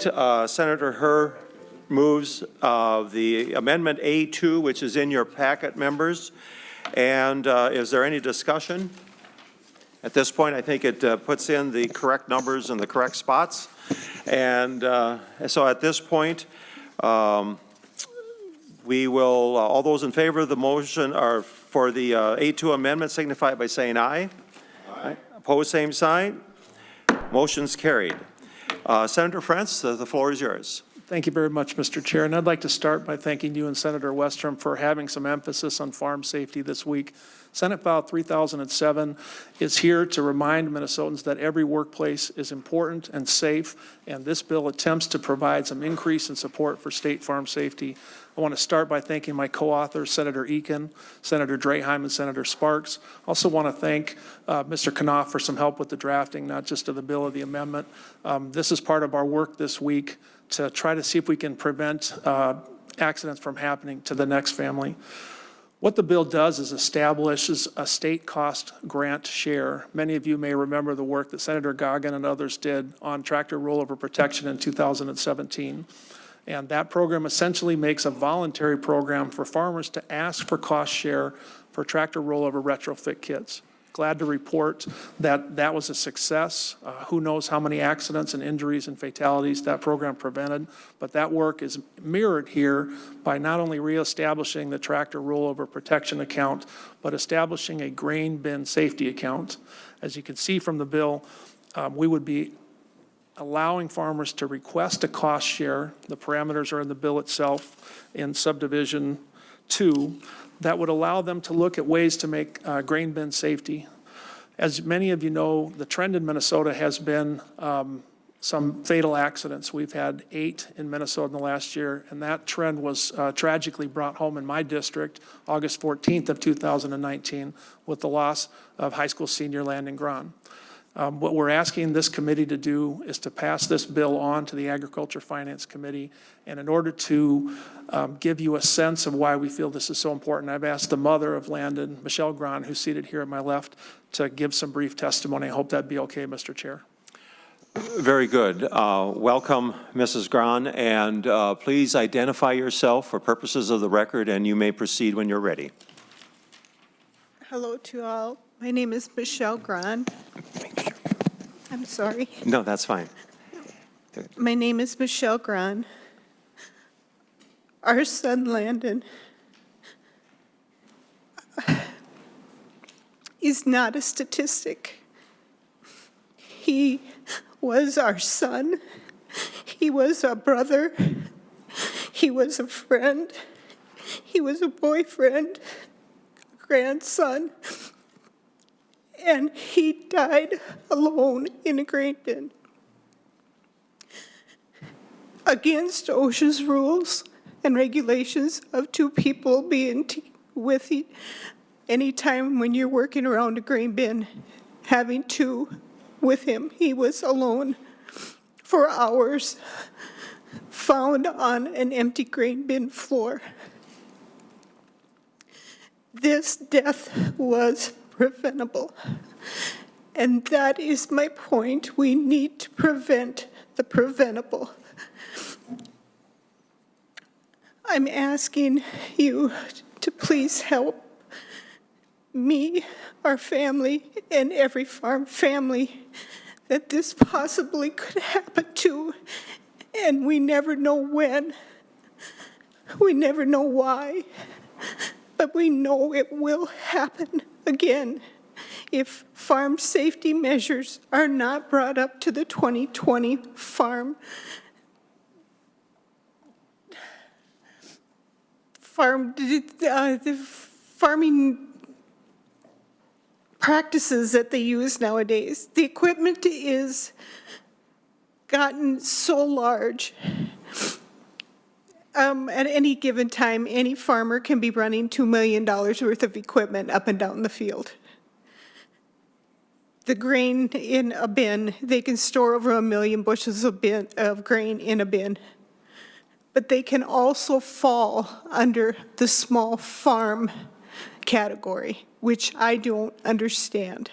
vote. Senator Herr moves the amendment A2, which is in your packet, members. And is there any discussion? At this point, I think it puts in the correct numbers in the correct spots. And so at this point, we will, all those in favor of the motion are for the A2 amendment signify by saying aye. Aye. Opposed, same sign. Motion's carried. Senator Frentz, the floor is yours. Thank you very much, Mr. Chair. And I'd like to start by thanking you and Senator Westrom for having some emphasis on farm safety this week. Senate File 3007 is here to remind Minnesotans that every workplace is important and safe, and this bill attempts to provide some increase in support for state farm safety. I want to start by thanking my co-authors, Senator Eakin, Senator Draheim, and Senator Sparks. Also want to thank Mr. Knopf for some help with the drafting, not just of the bill or the amendment. This is part of our work this week to try to see if we can prevent accidents from happening to the next family. What the bill does is establishes a state cost grant share. Many of you may remember the work that Senator Goggin and others did on tractor rollover protection in 2017. And that program essentially makes a voluntary program for farmers to ask for cost share for tractor rollover retrofit kits. Glad to report that that was a success. Who knows how many accidents and injuries and fatalities that program prevented, but that work is mirrored here by not only reestablishing the tractor rollover protection account, but establishing a grain bin safety account. As you can see from the bill, we would be allowing farmers to request a cost share. The parameters are in the bill itself in subdivision 2. That would allow them to look at ways to make grain bin safety. As many of you know, the trend in Minnesota has been some fatal accidents. We've had 8 in Minnesota in the last year, and that trend was tragically brought home in my district August 14th of 2019 with the loss of high school senior Landon Grahn. What we're asking this committee to do is to pass this bill on to the Agriculture Finance Committee. And in order to give you a sense of why we feel this is so important, I've asked the mother of Landon, Michelle Grahn, who's seated here at my left, to give some brief testimony. I hope that'd be okay, Mr. Chair. Very good. Welcome, Mrs. Grahn, and please identify yourself for purposes of the record, and you may proceed when you're ready. Hello to all. My name is Michelle Grahn. I'm sorry. No, that's fine. My name is Michelle Grahn. Our son Landon is not a statistic. He was our son. He was a brother. He was a friend. He was a boyfriend, grandson. And he died alone in a grain bin. Against OSHA's rules and regulations of 2 people being with you, anytime when you're working around a grain bin, having 2 with him, he was alone for hours, found on an empty grain bin floor. This death was preventable. And that is my point. We need to prevent the preventable. I'm asking you to please help me, our family, and every farm family that this possibly could happen to, and we never know when. We never know why, but we know it will happen again if farm safety measures are not brought up to the 2020 the farming practices that they use nowadays. The equipment is gotten so large. At any given time, any farmer can be running $2 million worth of equipment up and down the field. The grain in a bin, they can store over 1 million bushels of grain in a bin. But they can also fall under the small farm category, which I don't understand.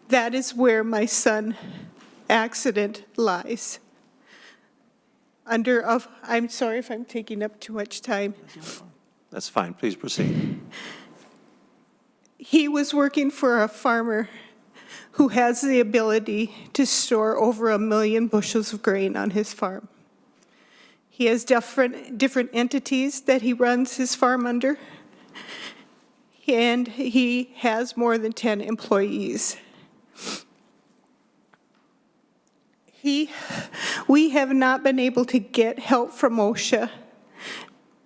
That is where my son's accident lies. I'm sorry if I'm taking up too much time. That's fine, please proceed. He was working for a farmer who has the ability to store over 1 million bushels of grain on his farm. He has different entities that he runs his farm under, and he has more than 10 employees. We have not been able to get help from OSHA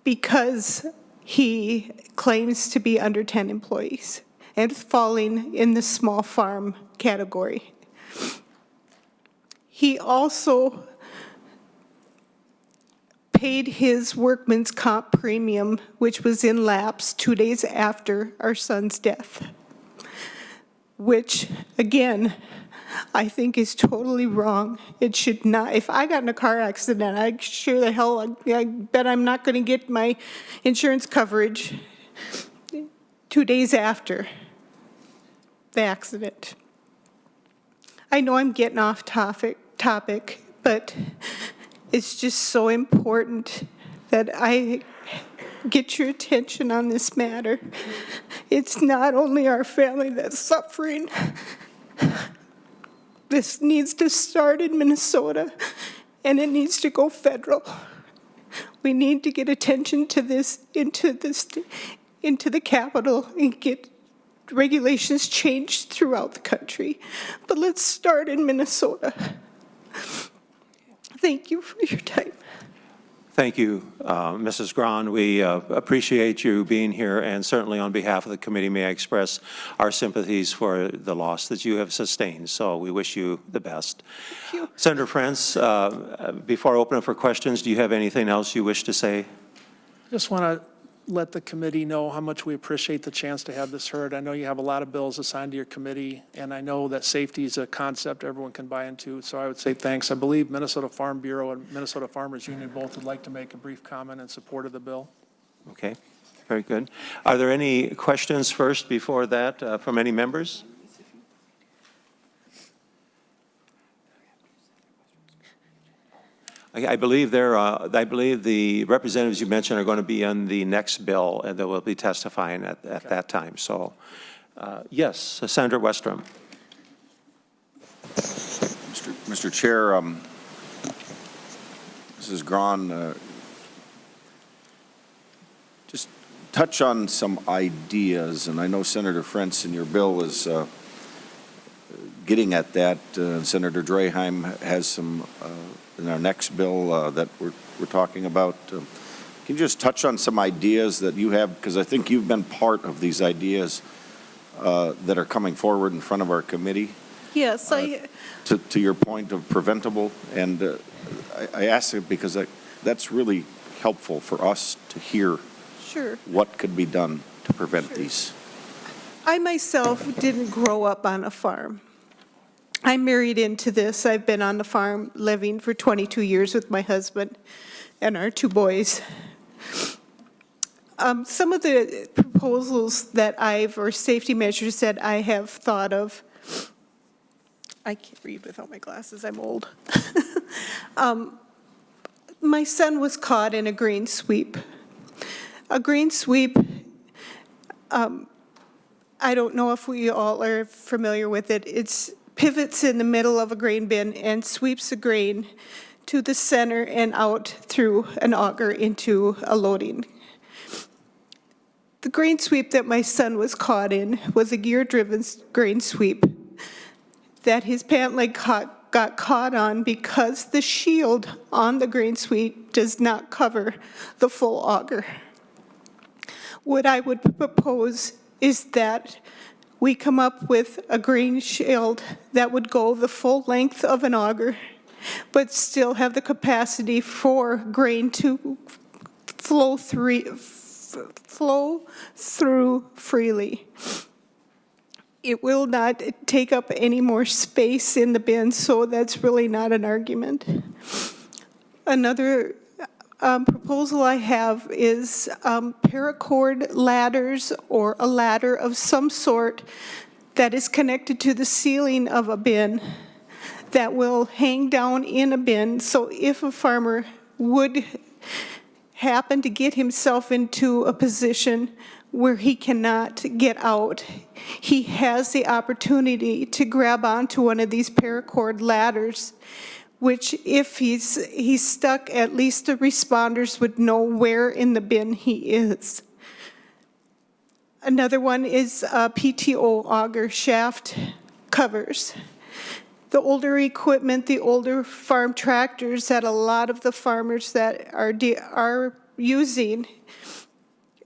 because he claims to be under 10 employees and falling in the small farm category. He also paid his workman's comp premium, which was in lapse 2 days after our son's death, which, again, I think is totally wrong. It should not. If I got in a car accident, I sure the hell, I bet I'm not going to get my insurance coverage 2 days after the accident. I know I'm getting off topic, but it's just so important that I get your attention on this matter. It's not only our family that's suffering. This needs to start in Minnesota, and it needs to go federal. We need to get attention to this into the Capitol and get regulations changed throughout the country. But let's start in Minnesota. Thank you for your time. Thank you, Mrs. Grahn. We appreciate you being here, and certainly on behalf of the committee, may I express our sympathies for the loss that you have sustained. So we wish you the best. Thank you. Senator Frantz, before I open up for questions, do you have anything else you wish to say? Just want to let the committee know how much we appreciate the chance to have this heard. I know you have a lot of bills assigned to your committee, and I know that safety is a concept everyone can buy into, so I would say thanks. I believe Minnesota Farm Bureau and Minnesota Farmers Union both would like to make a brief comment in support of the bill. Okay, very good. Are there any questions first before that from any members? I believe the representatives you mentioned are going to be on the next bill, and they will be testifying at that time. So, yes, Senator Westrom. Mr. Chair, Mrs. Grahn, just touch on some ideas, and I know Senator Frantz in your bill is getting at that. Senator Draheim has some in our next bill that we're talking about. Can you just touch on some ideas that you have? Because I think you've been part of these ideas that are coming forward in front of our committee. Yes, To your point of preventable, and I ask it because that's really helpful for us to hear sure. what could be done to prevent these. I myself didn't grow up on a farm. I married into this. I've been on the farm living for 22 years with my husband and our 2 boys. Some of the proposals that or safety measures that I have thought of, I can't read without my glasses, I'm old. My son was caught in a green sweep. A green sweep, I don't know if we all are familiar with it. It's pivots in the middle of a grain bin and sweeps the grain to the center and out through an auger into a loading. The grain sweep that my son was caught in was a gear-driven grain sweep that his pant leg got caught on because the shield on the grain sweep does not cover the full auger. What I would propose is that we come up with a grain shield that would go the full length of an auger, but still have the capacity for grain to flow through freely. It will not take up any more space in the bin, so that's really not an argument. Another proposal I have is paracord ladders or a ladder of some sort that is connected to the ceiling of a bin that will hang down in a bin. So if a farmer would happen to get himself into a position where he cannot get out, he has the opportunity to grab onto one of these paracord ladders, which if he's stuck, at least the responders would know where in the bin he is. Another one is PTO auger shaft covers. The older equipment, the older farm tractors that a lot of the farmers that are using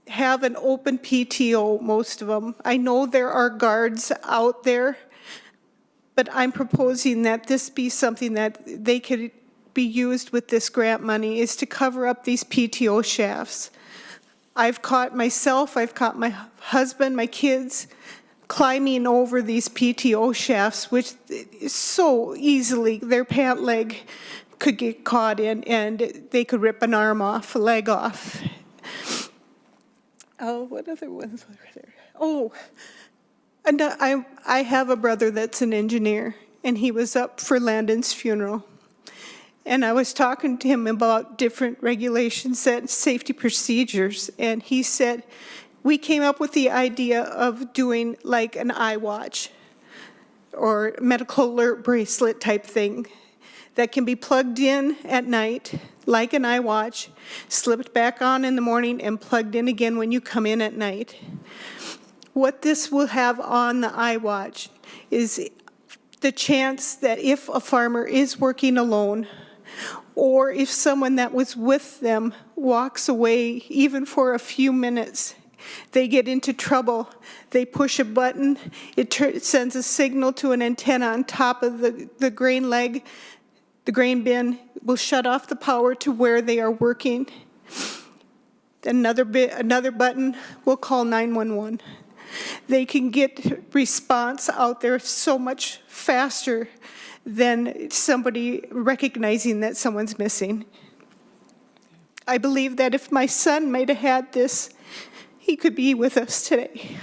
have an open PTO, most of them. I know there are guards out there, but I'm proposing that this be something that they could be used with this grant money, is to cover up these PTO shafts. I've caught myself, I've caught my husband, my kids climbing over these PTO shafts, which so easily their pant leg could get caught in and they could rip an arm off, a leg off. Oh, what other ones were there? Oh, and I have a brother that's an engineer, and he was up for Landon's funeral. And I was talking to him about different regulations and safety procedures, and he said, we came up with the idea of doing like an iWatch or medical alert bracelet type thing that can be plugged in at night, like an iWatch, slipped back on in the morning and plugged in again when you come in at night. What this will have on the iWatch is the chance that if a farmer is working alone, or if someone that was with them walks away even for a few minutes, they get into trouble, they push a button, it sends a signal to an antenna on top of the grain leg. The grain bin will shut off the power to where they are working. Another button will call 911. They can get response out there so much faster than somebody recognizing that someone's missing. I believe that if my son might have had this, he could be with us today.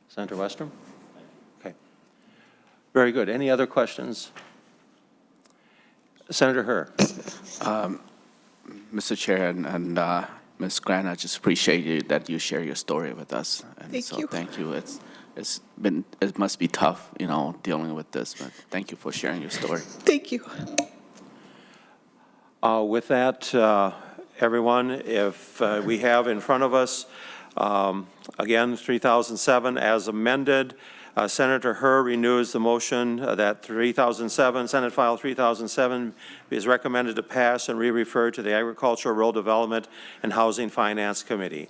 Senator Westrom? Okay. Very good. Any other questions? Senator Herr. Mr. Chair and Ms. Grant, I just appreciate you that you share your story with us. And Thank you. Thank you. It must be tough, dealing with this, but thank you for sharing your story. Thank you. With that, everyone, if we have in front of us, again, 3007 as amended, Senator Herr renews the motion that 3007, Senate File 3007, is recommended to pass and re-referred to the Agricultural, Rural Development, and Housing Finance Committee.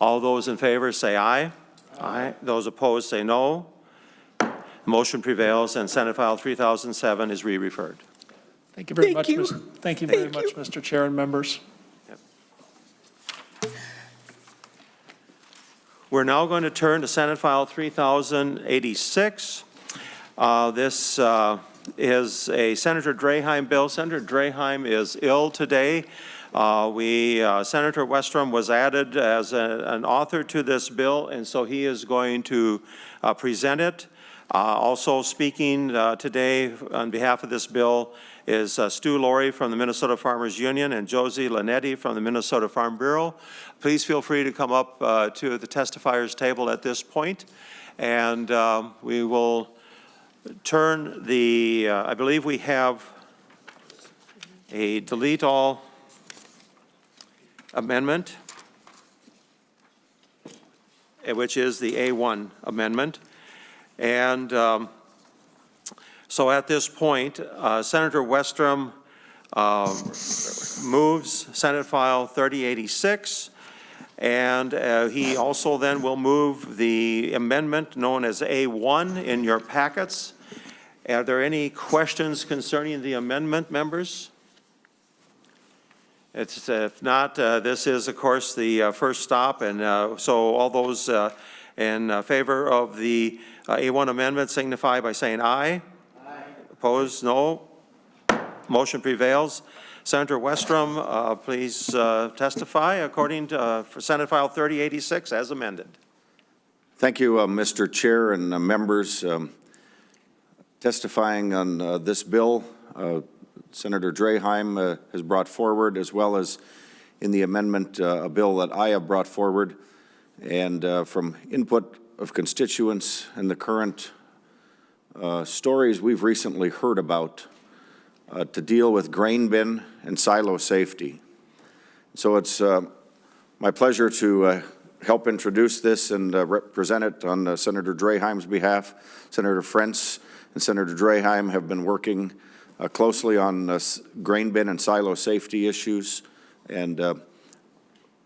All those in favor say aye. Aye. Those opposed say no. The motion prevails, and Senate File 3007 is re-referred. Thank you very Thank much. you. Thank you very Thank much, you. Mr. Chair and members. We're now going to turn to Senate File 3086. This is a Senator Draheim bill. Senator Draheim is ill today. Senator Westrom was added as an author to this bill, and so he is going to present it. Also speaking today on behalf of this bill is Stu Laurie from the Minnesota Farmers Union and Josie Lanetti from the Minnesota Farm Bureau. Please feel free to come up to the testifiers table at this point, and we will turn the, I believe we have a delete all amendment, which is the A1 amendment. And so at this point, Senator Westrom moves Senate File 3086, and he also then will move the amendment known as A1 in your packets. Are there any questions concerning the amendment, members? If not, this is, of course, the first stop, and so all those in favor of the A1 amendment signify by saying aye. Aye. Opposed, no. Motion prevails. Senator Westrom, please testify according to for Senate File 3086 as amended. Thank you, Mr. Chair and members. Testifying on this bill, Senator Draheim has brought forward, as well as in the amendment, a bill that I have brought forward, and from input of constituents and the current stories we've recently heard about to deal with grain bin and silo safety. So it's my pleasure to help introduce this and represent it on Senator Draheim's behalf. Senator Frentz and Senator Draheim have been working closely on grain bin and silo safety issues, and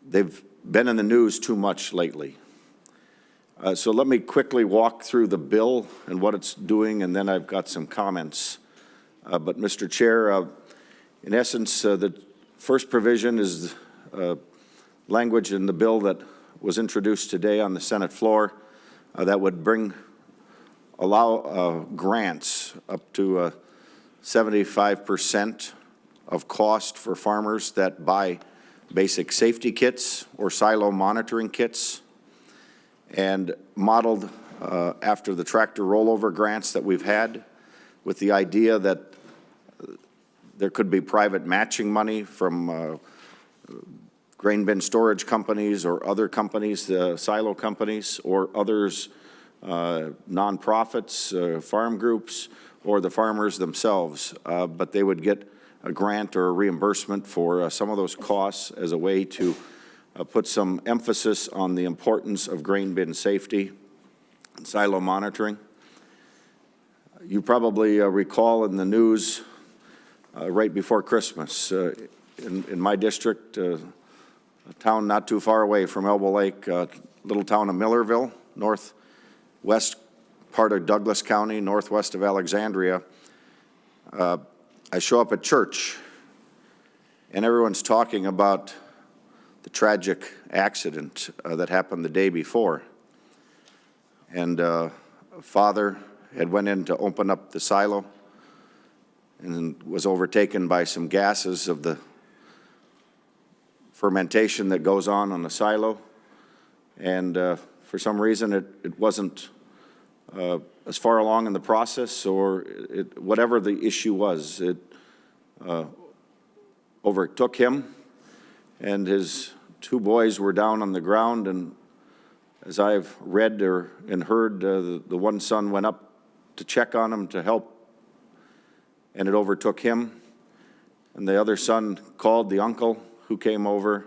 they've been in the news too much lately. So let me quickly walk through the bill and what it's doing, and then I've got some comments. But Mr. Chair, in essence, the first provision is language in the bill that was introduced today on the Senate floor that would allow grants up to 75% of cost for farmers that buy basic safety kits or silo monitoring kits, and modeled after the tractor rollover grants that we've had, with the idea that there could be private matching money from grain bin storage companies or other companies, silo companies, or others, nonprofits, farm groups, or the farmers themselves. But they would get a grant or a reimbursement for some of those costs as a way to put some emphasis on the importance of grain bin safety and silo monitoring. You probably recall in the news right before Christmas, in my district, a town not too far away from Elbow Lake, little town of Millerville, northwest part of Douglas County, northwest of Alexandria. I show up at church, and everyone's talking about the tragic accident that happened the day before. And a father had went in to open up the silo and was overtaken by some gases of the fermentation that goes on the silo. And for some reason, it wasn't as far along in the process, or whatever the issue was, it overtook him, and his two boys were down on the ground. And as I've read and heard, the one son went up to check on him to help, and it overtook him. And the other son called the uncle, who came over,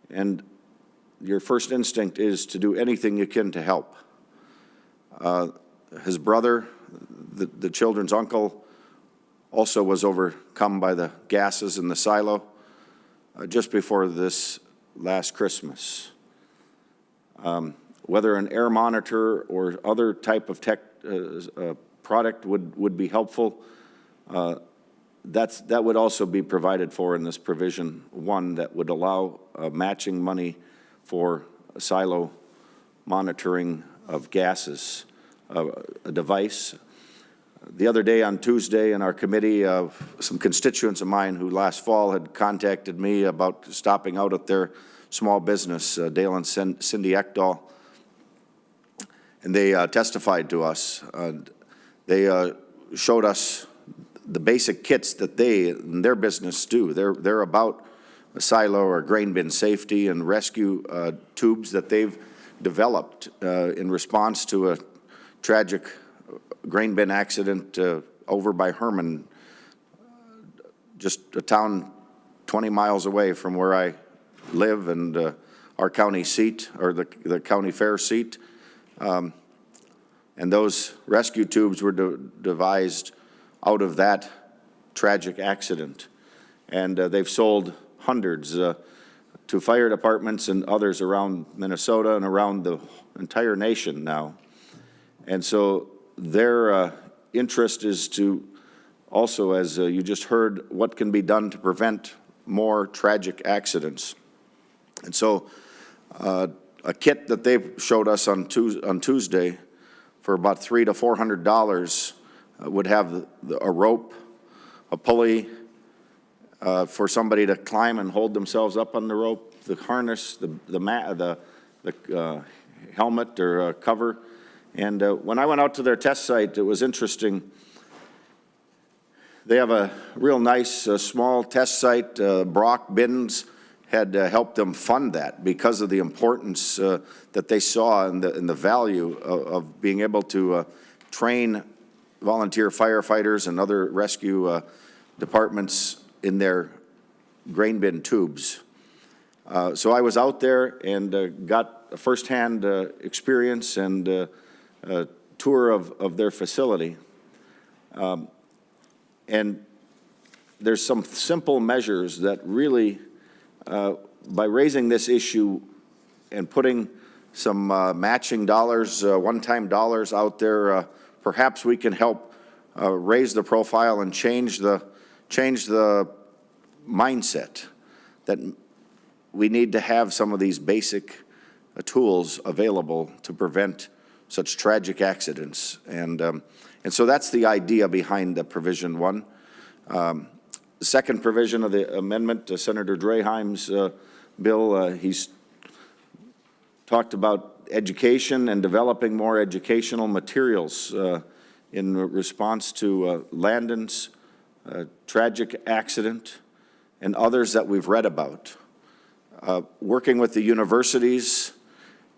and your first instinct is to do anything you can to help. His brother, the children's uncle, also was overcome by the gases in the silo just before this last Christmas. Whether an air monitor or other type of tech product would be helpful, that would also be provided for in this provision one that would allow matching money for silo monitoring of gases, a device. The other day on Tuesday in our committee, some constituents of mine who last fall had contacted me about stopping out at their small business, Dale and Cindy Ekdahl, and they testified to us. They showed us the basic kits that they and their business do. They're about a silo or grain bin safety and rescue tubes that they've developed in response to a tragic grain bin accident over by Herman, just a town 20 miles away from where I live, and our county seat, or the county fair seat. And those rescue tubes were devised out of that tragic accident. And they've sold hundreds to fire departments and others around Minnesota and around the entire nation now. And so their interest is to also, as you just heard, what can be done to prevent more tragic accidents. And so a kit that they showed us on Tuesday for about $300 to $400 would have a rope, a pulley for somebody to climb and hold themselves up on the rope, the harness, the helmet or cover. And when I went out to their test site, it was interesting. They have a real nice, small test site. Brock Bins had helped them fund that because of the importance that they saw in the value of being able to train volunteer firefighters and other rescue departments in their grain bin tubes. So I was out there and got a firsthand experience and a tour of their facility. And there's some simple measures that really, by raising this issue and putting some matching dollars, one-time dollars out there, perhaps we can help raise the profile and change the mindset that we need to have some of these basic tools available to prevent such tragic accidents. And so that's the idea behind the provision one. The second provision of the amendment, Senator Draheim's bill, he's talked about education and developing more educational materials in response to Landon's tragic accident and others that we've read about. Working with the universities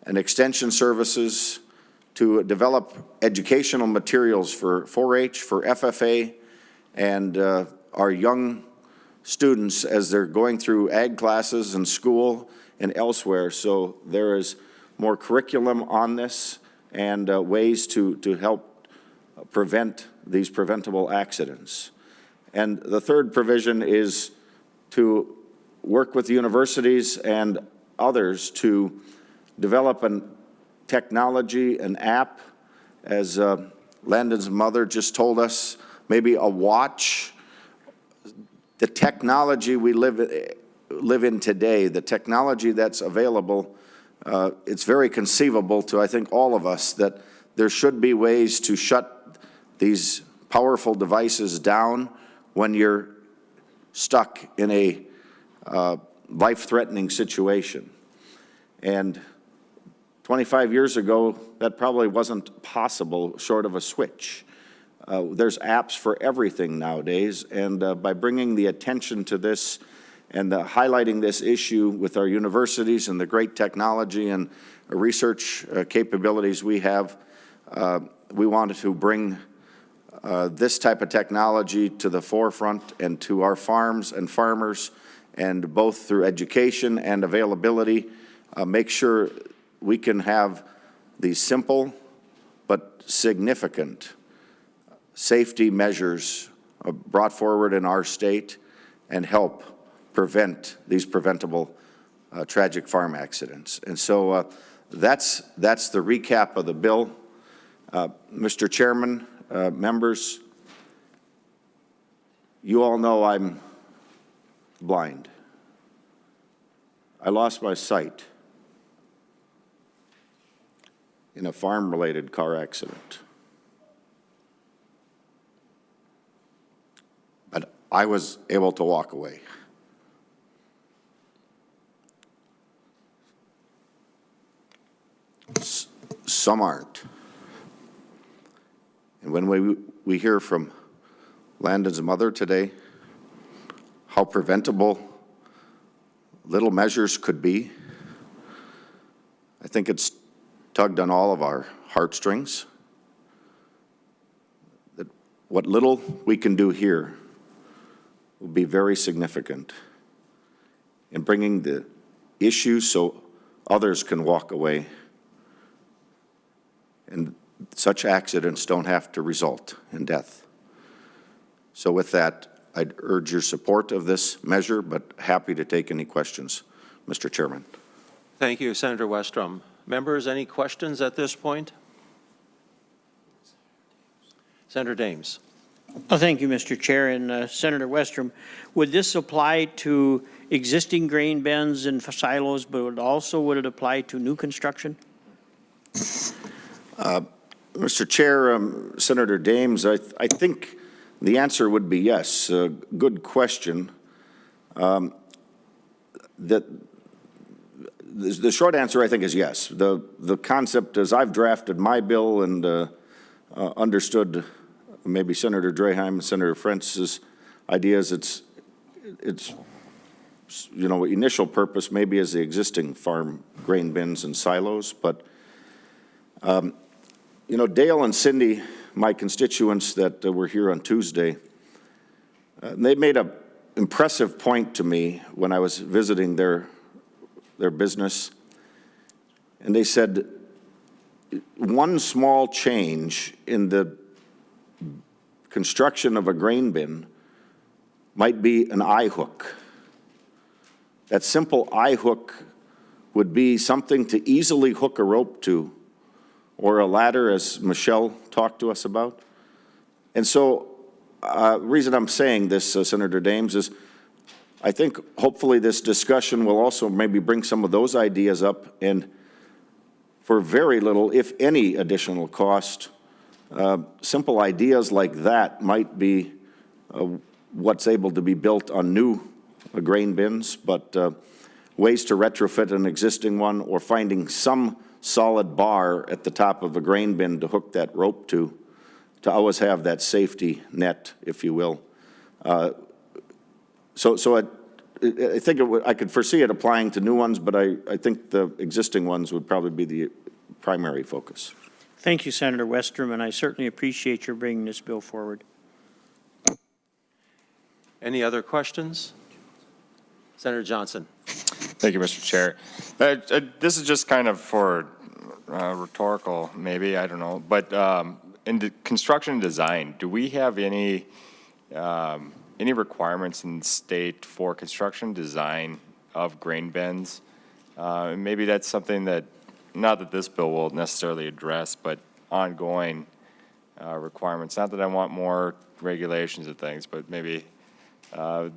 and extension services to develop educational materials for 4-H, for FFA, and our young students as they're going through ag classes in school and elsewhere. So there is more curriculum on this and ways to help prevent these preventable accidents. And the third provision is to work with universities and others to develop a technology, an app, as Landon's mother just told us, maybe a watch. The technology we live in today, the technology that's available, it's very conceivable to, I think, all of us that there should be ways to shut these powerful devices down when you're stuck in a life-threatening situation. And 25 years ago, that probably wasn't possible short of a switch. There's apps for everything nowadays, and by bringing the attention to this and highlighting this issue with our universities and the great technology and research capabilities we have, we wanted to bring this type of technology to the forefront and to our farms and farmers, and both through education and availability, make sure we can have these simple but significant safety measures brought forward in our state and help prevent these preventable tragic farm accidents. And so that's the recap of the bill. Mr. Chairman, members, you all know I'm blind. I lost my sight in a farm-related car accident. But I was able to walk away. Some aren't. And when we hear from Landon's mother today, how preventable little measures could be, I think it's tugged on all of our heartstrings. That what little we can do here will be very significant in bringing the issue so others can walk away and such accidents don't have to result in death. So with that, I'd urge your support of this measure, but happy to take any questions, Mr. Chairman. Thank you, Senator Westrom. Members, any questions at this point? Senator Dames. Oh, thank you, Mr. Chair. And Senator Westrom, would this apply to existing grain bins and silos, but would it apply to new construction? Mr. Chair, Senator Dames, I think the answer would be yes. Good question. The short answer, I think, is yes. The concept, as I've drafted my bill and understood maybe Senator Draheim and Senator Francis' ideas, its initial purpose maybe is the existing farm grain bins and silos, but Dale and Cindy, my constituents that were here on Tuesday, they made an impressive point to me when I was visiting their business. And they said, one small change in the construction of a grain bin might be an eye hook. That simple eye hook would be something to easily hook a rope to, or a ladder, as Michelle talked to us about. And so, the reason I'm saying this, Senator Dames, is I think hopefully this discussion will also maybe bring some of those ideas up, and for very little, if any, additional cost, simple ideas like that might be what's able to be built on new grain bins, but ways to retrofit an existing one, or finding some solid bar at the top of a grain bin to hook that rope to always have that safety net, if you will. So I think I could foresee it applying to new ones, but I think the existing ones would probably be the primary focus. Thank you, Senator Westrom, and I certainly appreciate your bringing this bill forward. Any other questions? Senator Johnson. Thank you, Mr. Chair. This is just kind of for rhetorical, maybe, I don't know. But in the construction and design, do we have any requirements in the state for construction design of grain bins? Maybe that's something that, not that this bill will necessarily address, but ongoing requirements. Not that I want more regulations and things, but maybe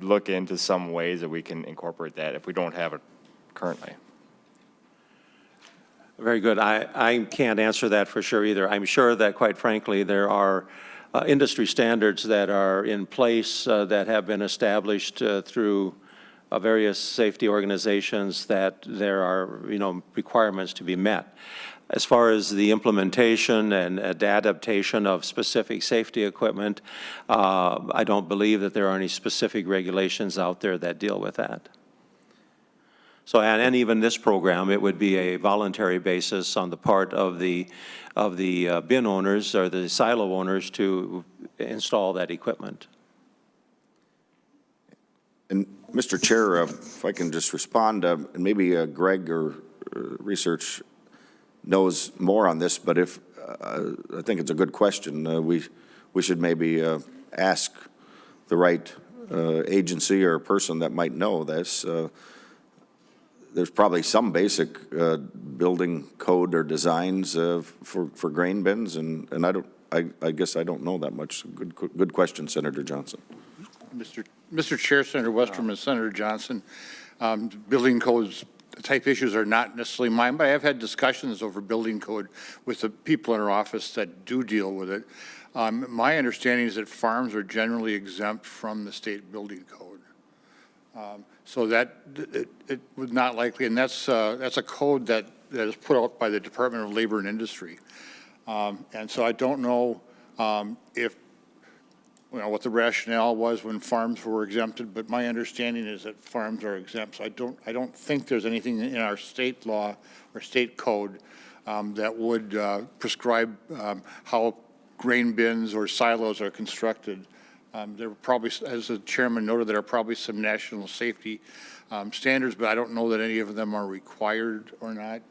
look into some ways that we can incorporate that if we don't have it currently. Very good. I can't answer that for sure either. I'm sure that, quite frankly, there are industry standards that are in place that have been established through various safety organizations, that there are, requirements to be met. As far as the implementation and adaptation of specific safety equipment, I don't believe that there are any specific regulations out there that deal with that. So, and even this program, it would be a voluntary basis on the part of the bin owners or the silo owners to install that equipment. And Mr. Chair, if I can just respond, and maybe Greg or research knows more on this, but if I think it's a good question, we should maybe ask the right agency or person that might know this. There's probably some basic building code or designs for grain bins, and I guess I don't know that much. Good question, Senator Johnson. Mr. Chair, Senator Westrom and Senator Johnson, building codes type issues are not necessarily mine, but I have had discussions over building code with the people in our office that do deal with it. My understanding is that farms are generally exempt from the state building code. So that it was not likely, and that's a code that is put out by the Department of Labor and Industry. And so I don't know if what the rationale was when farms were exempted, but my understanding is that farms are exempt. So I don't think there's anything in our state law or state code that would prescribe how grain bins or silos are constructed. There are probably, as the chairman noted, there are probably some national safety standards, but I don't know that any of them are required or not.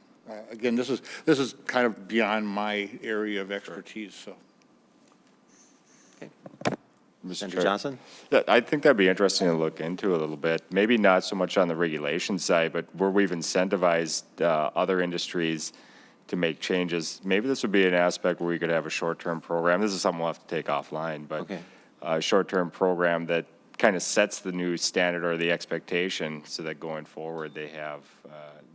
Again, this is kind of beyond my area of expertise. So. Senator Johnson? Yeah, I think that'd be interesting to look into a little bit. Maybe not so much on the regulation side, but where we've incentivized other industries to make changes. Maybe this would be an aspect where we could have a short-term program. This is something we'll have to take offline, but a short-term program that kind of sets the new standard or the expectation so that going forward they have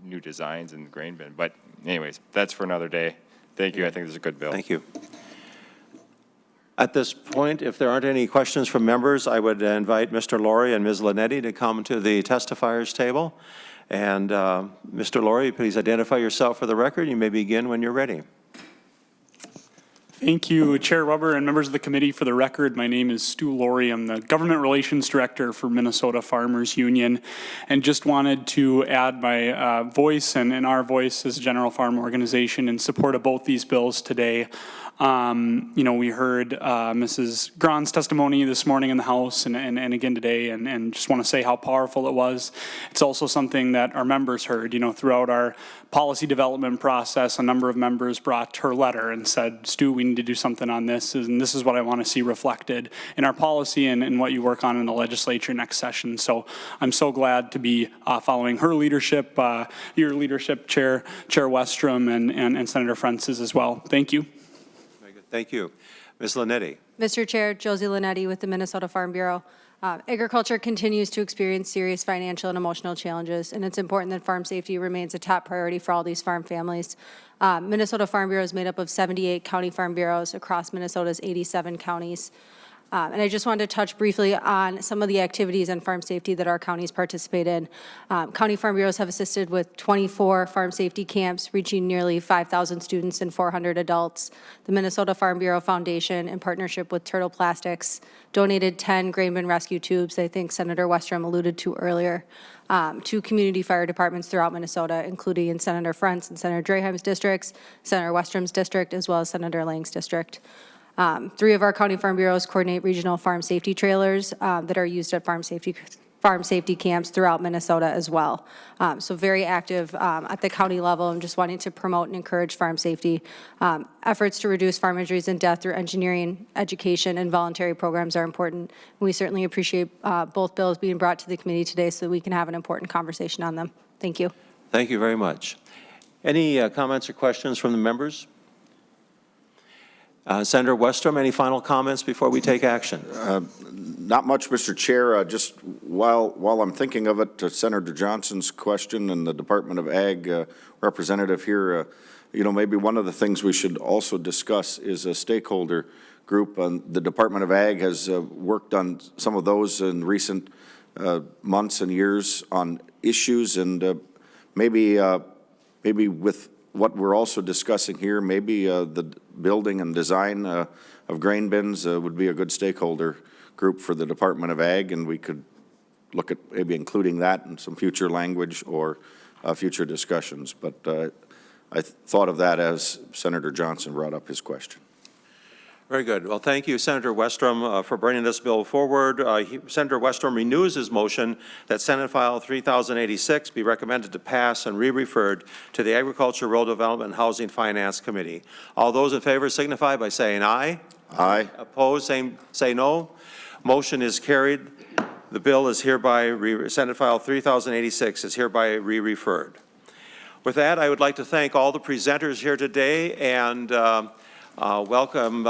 new designs in the grain bin. But anyways, that's for another day. Thank you. I think this is a good bill. Thank you. At this point, if there aren't any questions from members, I would invite Mr. Laurie and Ms. Linetti to come to the testifiers table. And Mr. Laurie, please identify yourself for the record. You may begin when you're ready. Thank you, Chair Weber and members of the committee. For the record, my name is Stu Laurie. I'm the Government Relations Director for Minnesota Farmers Union, and just wanted to add my voice and our voice as a general farm organization in support of both these bills today. We heard Mrs. Grahn's testimony this morning in the House and again today, and just want to say how powerful it was. It's also something that our members heard. Throughout our policy development process, a number of members brought her letter and said, Stu, we need to do something on this, and this is what I want to see reflected in our policy and what you work on in the legislature next session. So I'm so glad to be following her leadership, your leadership, Chair Westrom, and Senator Francis as well. Thank you. Thank you. Ms. Linetti. Mr. Chair, Josie Linetti with the Minnesota Farm Bureau. Agriculture continues to experience serious financial and emotional challenges, and it's important that farm safety remains a top priority for all these farm families. Minnesota Farm Bureau is made up of 78 county farm bureaus across Minnesota's 87 counties. And I just wanted to touch briefly on some of the activities on farm safety that our counties participate in. County farm bureaus have assisted with 24 farm safety camps, reaching nearly 5,000 students and 400 adults. The Minnesota Farm Bureau Foundation, in partnership with Turtle Plastics, donated 10 grain bin rescue tubes, I think Senator Westrom alluded to earlier, to community fire departments throughout Minnesota, including in Senator Frentz and Senator Draheim's districts, Senator Westrom's district, as well as Senator Lang's district. 3 of our county farm bureaus coordinate regional farm safety trailers that are used at farm safety camps throughout Minnesota as well. So very active at the county level, and just wanting to promote and encourage farm safety. Efforts to reduce farm injuries and death through engineering, education, and voluntary programs are important. We certainly appreciate both bills being brought to the committee today so that we can have an important conversation on them. Thank you. Thank you very much. Any comments or questions from the members? Senator Westrom, any final comments before we take action? Not much, Mr. Chair. Just while I'm thinking of it, Senator Johnson's question and the Department of Ag representative here, maybe one of the things we should also discuss is a stakeholder group. The Department of Ag has worked on some of those in recent months and years on issues, and maybe with what we're also discussing here, maybe the building and design of grain bins would be a good stakeholder group for the Department of Ag, and we could look at maybe including that in some future language or future discussions. But I thought of that as Senator Johnson brought up his question. Very good. Well, thank you, Senator Westrom, for bringing this bill forward. Senator Westrom renews his motion that Senate File 3086 be recommended to pass and re-referred to the Agriculture, Rural Development, and Housing Finance Committee. All those in favor signify by saying aye. Aye. Opposed, say no. Motion is carried. The bill is hereby, Senate File 3086 is hereby re-referred. With that, I would like to thank all the presenters here today and welcome.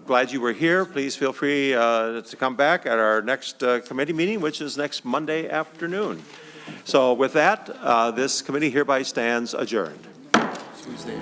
Glad you were here. Please feel free to come back at our next committee meeting, which is next Monday afternoon. So with that, this committee hereby stands adjourned. Tuesday.